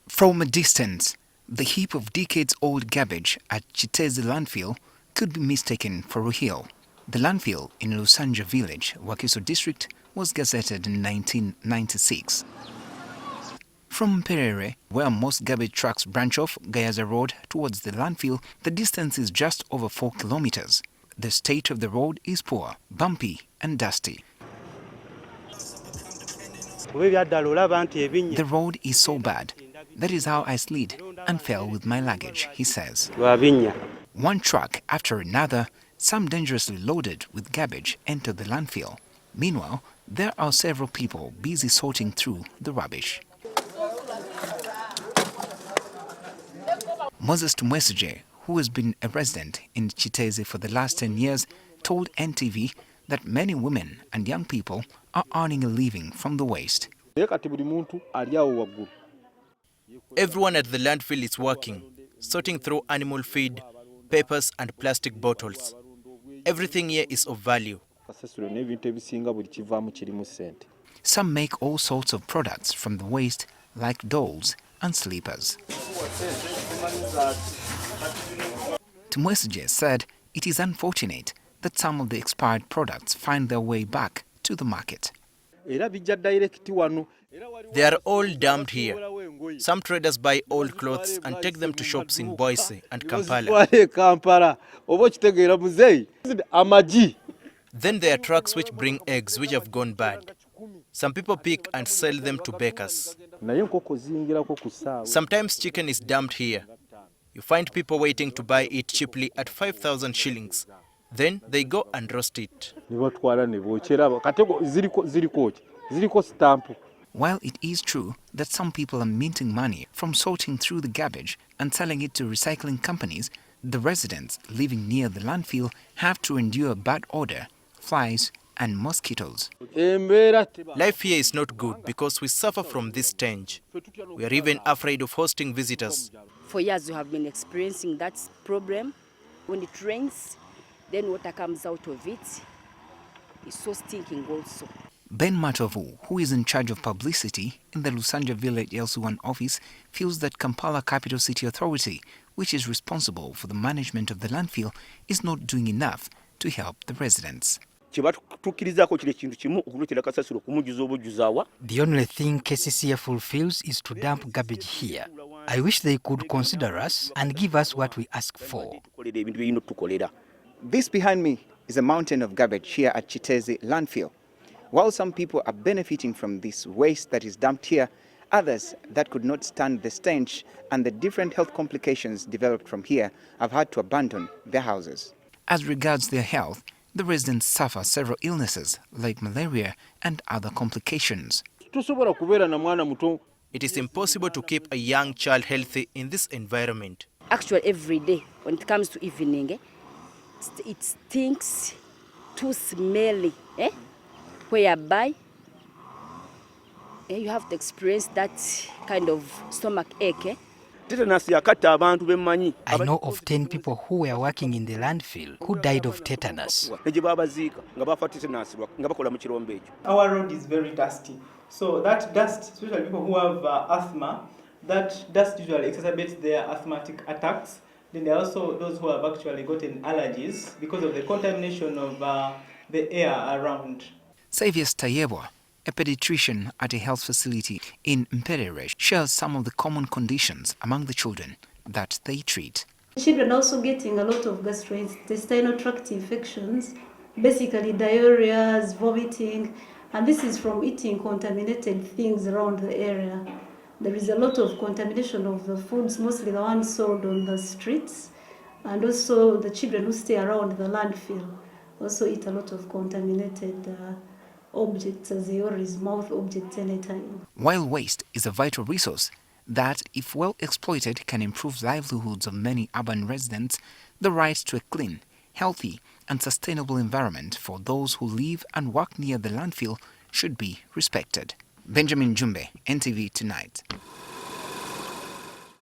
From a distance, the heap of decades-old garbage at Kiteezi landfill could be mistaken for a hill. The landfill in Lusanja village, Wakiso district, was gazetted in 1996. From Mperere, where most garbage trucks branch off Gayaza Road towards the landfill, the distance is just over 4 kilometers. The state of the road is poor, bumpy and dusty. The road is so bad. That is how I slid and fell with my luggage, he says. One truck after another, some dangerously loaded with garbage, entered the landfill. Meanwhile, there are several people busy sorting through the rubbish. Moses Tumwesigye, who has been a resident in Kiteezi for the last 10 years, told NTV that many women and young people are earning a living from the waste. Everyone at the landfill is working, sorting through animal feed, papers and plastic bottles. Everything here is of value. Some make all sorts of products from the waste, like dolls and slippers. Tumwesigye said it is unfortunate that some of the expired products find their way back to the market. They are all dumped here. Some traders buy old clothes and take them to shops in Boise and Kampala. Then there are trucks which bring eggs which have gone bad. Some people pick and sell them to bakers. Sometimes chicken is dumped here. You find people waiting to buy it cheaply at 5,000 shillings. Then they go and roast it. While it is true that some people are minting money from sorting through the garbage and selling it to recycling companies, the residents living near the landfill have to endure bad odor, flies and mosquitoes. Life here is not good because we suffer from this stench. We are even afraid of hosting visitors. For years we have been experiencing that problem. When it rains, then water comes out of it. It's so stinking also. Ben Matovu, who is in charge of publicity in the Lusanja Village LC1 office, feels that Kampala Capital City Authority, which is responsible for the management of the landfill, is not doing enough to help the residents. The only thing KCCA fulfills is to dump garbage here. I wish they could consider us and give us what we ask for. This behind me is a mountain of garbage here at Kiteezi landfill. While some people are benefiting from this waste that is dumped here, others that could not stand the stench and the different health complications developed from here have had to abandon their houses. As regards their health, the residents suffer several illnesses like malaria and other complications. It is impossible to keep a young child healthy in this environment. Actually, every day when it comes to evening, it stinks, too smelly, whereby you have to experience that kind of stomach ache. I know of 10 people who were working in the landfill who died of tetanus. Our road is very dusty. So that dust, especially people who have asthma, that dust usually exacerbates their asthmatic attacks. Then there are also those who have actually gotten allergies because of the contamination of the air around. Xavier Stayebwa, a pediatrician at a health facility in Mperere, shares some of the common conditions among the children that they treat. Children also getting a lot of gastrointestinal tract infections, basically diarrhea, vomiting, and this is from eating contaminated things around the area. There is a lot of contamination of the foods, mostly the ones sold on the streets, and also the children who stay around the landfill also eat a lot of contaminated objects, as they always mouth objects anytime. While waste is a vital resource that, if well exploited, can improve livelihoods of many urban residents, the right to a clean, healthy and sustainable environment for those who live and work near the landfill should be respected. Benjamin JUMBE, NTV Tonight.